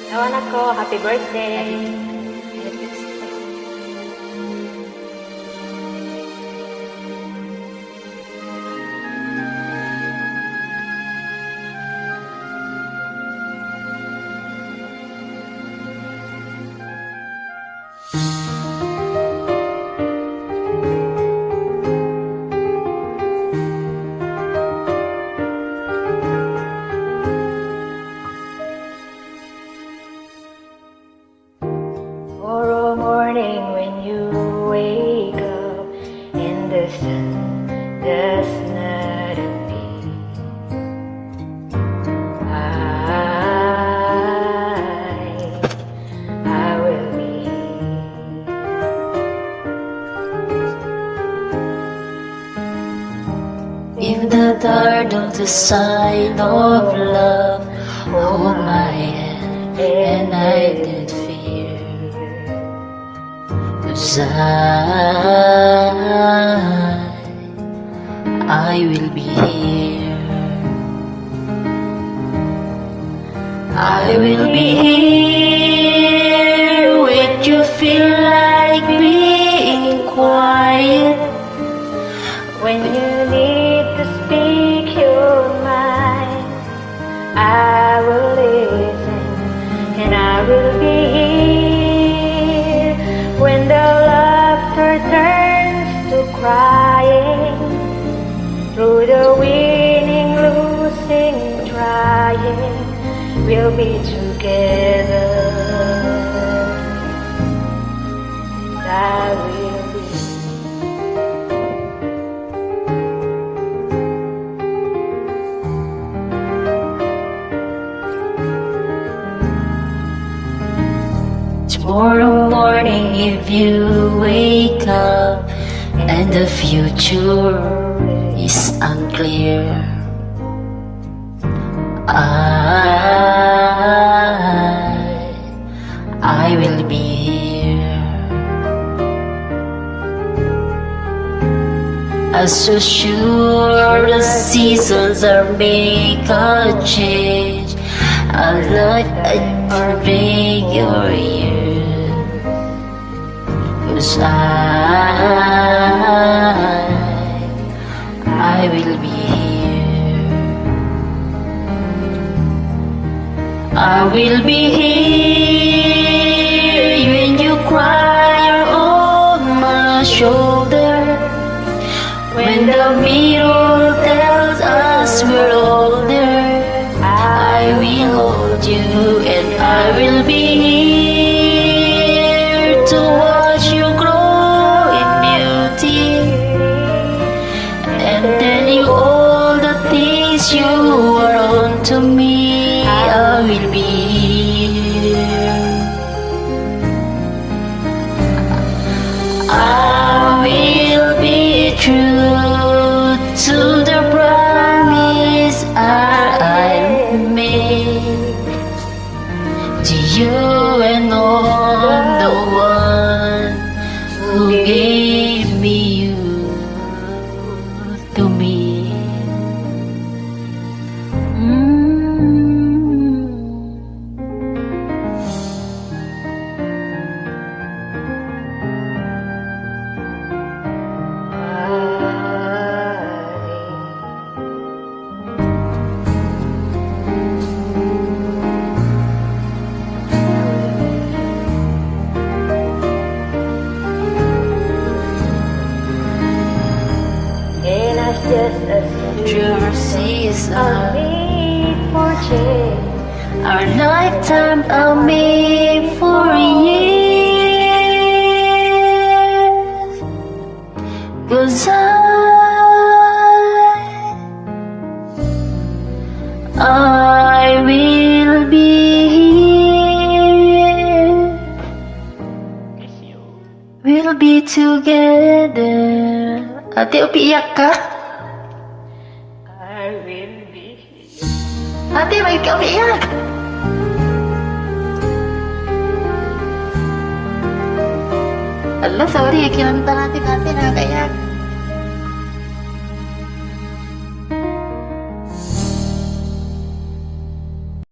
Hello anak ko, happy birthday! Tomorrow morning when you wake up and the sun does not appear, I will be in the dark of the sign of love, hold my hand and I did fear. 'Cause I will be here. I will be here when you feel like being quiet. when you need to speak your mind. I will listen and I will be here when the laughter turns to crying. Through the winning, losing, trying, we'll be together. I will be. Tomorrow morning if you wake up and the future is unclear, I will be here. As so sure the seasons are make a change, a life I bring your years. 'Cause I will be here. I will be here when you cry on my shoulder. When the mirror tells us we're older, I will hold you and I will be here to watch you grow in beauty and tell you all the things you are on to me. I will be here. I will be true to the promise I made to you and all the one who gave me you to me. Just as Your season, are made for change. our lifetime are made for years. 'Cause I will be here. We'll be together. Ate, upiiyak ka? I will be here. Ate, may ka umiiyak. Ala, sorry. Kinanta natin ate, nakakaiyak.